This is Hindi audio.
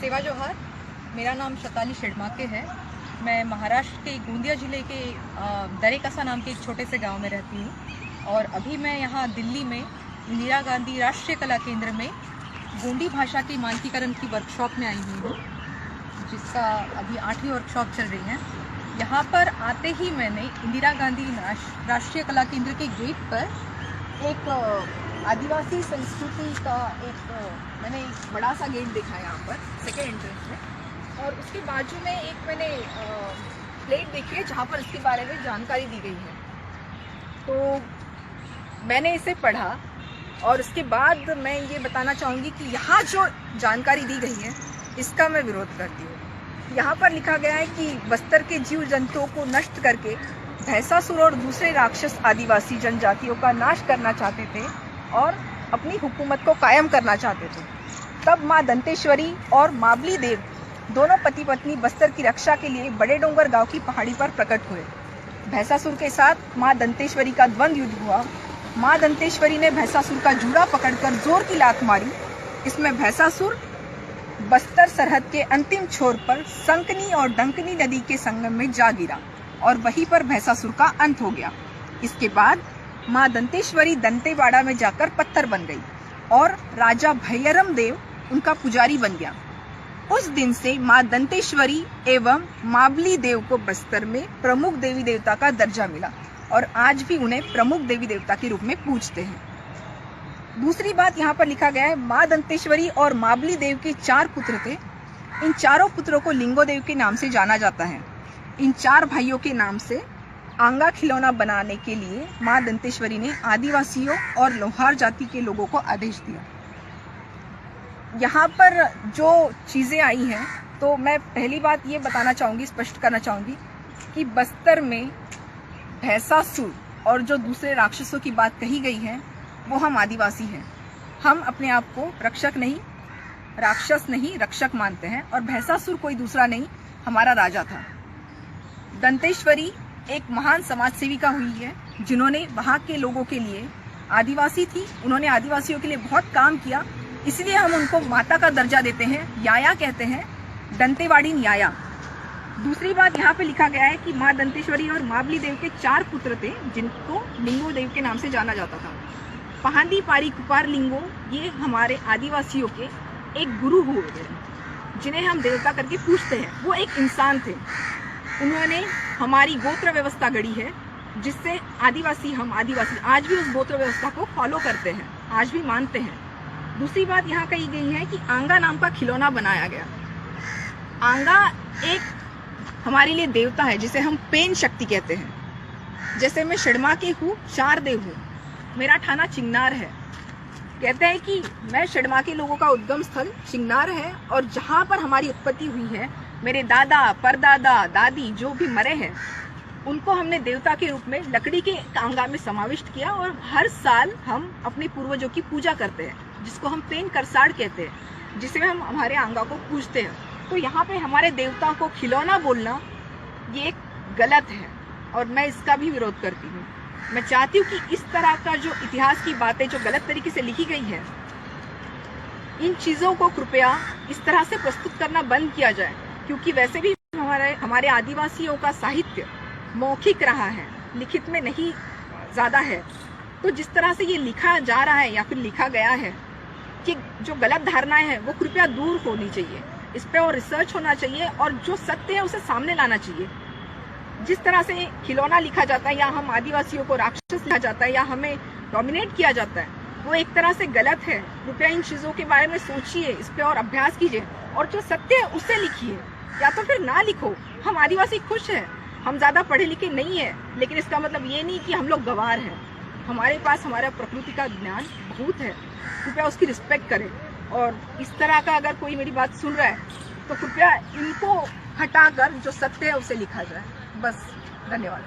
सेवा जोहार। मेरा नाम शताली शिड़माके है। मैं महाराष्ट्र के गोंदिया ज़िले के दरेकसा नाम के एक छोटे से गांव में रहती हूँ और अभी मैं यहाँ दिल्ली में इंदिरा गांधी राष्ट्रीय कला केंद्र में गोंडी भाषा के मानकीकरण की वर्कशॉप में आई हुई हूँ, जिसका अभी 8वीं वर्कशॉप चल रही है। यहाँ पर आते ही मैंने इंदिरा गांधी राष्ट्रीय कला केंद्र के गेट पर एक आदिवासी संस्कृति का मैंने एक बड़ा सा गेट देखा है यहाँ पर सेकेंड एंट्रेंस में, और उसके बाजू में एक मैंने प्लेट देखी है जहाँ पर इसके बारे में जानकारी दी गई है। तो मैंने इसे पढ़ा और उसके बाद मैं ये बताना चाहूँगी कि यहाँ जो जानकारी दी गई है इसका मैं विरोध करती हूँ। यहाँ पर लिखा गया है कि बस्तर के जीव जंतुओं को नष्ट करके भैंसासुर और दूसरे राक्षस आदिवासी जनजातियों का नाश करना चाहते थे और अपनी हुकूमत को कायम करना चाहते थे। तब माँ दंतेश्वरी और माबली देव दोनों पति पत्नी बस्तर की रक्षा के लिए बड़े डोंगर गांव की पहाड़ी पर प्रकट हुए। भैंसासुर के साथ माँ दंतेश्वरी का द्वंद्व युद्ध हुआ। माँ दंतेश्वरी ने भैंसासुर का जूड़ा पकड़कर जोर की लात मारी। इसमें भैंसासुर बस्तर सरहद के अंतिम छोर पर संकनी और डंकनी नदी के संगम में जा गिरा और वहीं पर भैंसासुर का अंत हो गया। इसके बाद माँ दंतेश्वरी दंतेवाड़ा में जाकर पत्थर बन गई और राजा भैरम देव उनका पुजारी बन गया। उस दिन से माँ दंतेश्वरी एवं माबली देव को बस्तर में प्रमुख देवी देवता का दर्जा मिला और आज भी उन्हें प्रमुख देवी देवता के रूप में पूजते हैं। दूसरी बात यहाँ पर लिखा गया है, माँ दंतेश्वरी और माबली देव के 4 पुत्र थे। इन चारों पुत्रों को लिंगोदेव के नाम से जाना जाता है। इन 4 भाइयों के नाम से आंगा खिलौना बनाने के लिए माँ दंतेश्वरी ने आदिवासियों और लोहार जाति के लोगों को आदेश दिया। यहाँ पर जो चीज़ें आई हैं, तो मैं पहली बात ये बताना चाहूँगी, स्पष्ट करना चाहूँगी कि बस्तर में भैंसासुर और जो दूसरे राक्षसों की बात कही गई है वो हम आदिवासी हैं। हम अपने आप को रक्षक नहीं, राक्षस नहीं, रक्षक मानते हैं और भैंसासुर कोई दूसरा नहीं, हमारा राजा था। दंतेश्वरी एक महान समाज सेविका हुई है जिन्होंने वहाँ के लोगों के लिए, आदिवासी थी, उन्होंने आदिवासियों के लिए बहुत काम किया, इसलिए हम उनको माता का दर्जा देते हैं, याया कहते हैं, दंतेवाड़ी याया। दूसरी बात यहाँ पे लिखा गया है कि माँ दंतेश्वरी और माबली देव के 4 पुत्र थे जिनको लिंगो देव के नाम से जाना जाता था। पहांदी पारी कुपार लिंगो ये हमारे आदिवासियों के एक गुरु हुए थे जिन्हें हम देवता करके पूजते हैं। वो एक इंसान थे, उन्होंने हमारी गोत्र व्यवस्था गढ़ी है जिससे आदिवासी आज भी उस गोत्र व्यवस्था को फॉलो करते हैं, आज भी मानते हैं। दूसरी बात यहाँ कही गई है कि आंगा नाम का खिलौना बनाया गया। आंगा एक हमारे लिए देवता है जिसे हम पेन शक्ति कहते हैं। जैसे मैं शिड़माके हूँ, शारदेव हूँ, मेरा ठाना चिंगनार है। कहते हैं कि मैं शिड़माके लोगों का उद्गम स्थल चिंगनार है और जहाँ पर हमारी उत्पत्ति हुई है, मेरे दादा परदादा दादी जो भी मरे हैं उनको हमने देवता के रूप में लकड़ी के आंगा में समाविष्ट किया और हर साल हम अपने पूर्वजों की पूजा करते हैं, जिसको हम पेन करसाड़ कहते हैं, जिसे हम हमारे आंगा को पूजते हैं। तो यहाँ पे हमारे देवता को खिलौना बोलना ये गलत है और मैं इसका भी विरोध करती हूँ। मैं चाहती हूँ कि इस तरह का जो इतिहास की बातें जो गलत तरीके से लिखी गई है, इन चीज़ों को कृपया इस तरह से प्रस्तुत करना बंद किया जाए, क्योंकि वैसे भी हमारे आदिवासियों का साहित्य मौखिक रहा है, लिखित में नहीं ज़्यादा है। तो जिस तरह से ये लिखा जा रहा है या फिर लिखा गया है कि जो गलत धारणाएं हैं वो कृपया दूर होनी चाहिए, इस पर और रिसर्च होना चाहिए और जो सत्य है उसे सामने लाना चाहिए। जिस तरह से खिलौना लिखा जाता है या हम आदिवासियों को राक्षस लिखा जाता है या हमें डोमिनेट किया जाता है, वो एक तरह से गलत है। कृपया इन चीज़ों के बारे में सोचिए, इस पर और अभ्यास कीजिए और जो सत्य है उसे लिखिए या तो फिर ना लिखो। हम आदिवासी खुश हैं, हम ज़्यादा पढ़े लिखे नहीं हैं, लेकिन इसका मतलब ये नहीं कि हम लोग गंवार हैं। हमारे पास हमारा प्रकृति का ज्ञान बहुत है, कृपया उसकी रिस्पेक्ट करें। और इस तरह का अगर कोई मेरी बात सुन रहा है तो कृपया इनको हटाकर जो सत्य है उसे लिखा जाए। बस, धन्यवाद।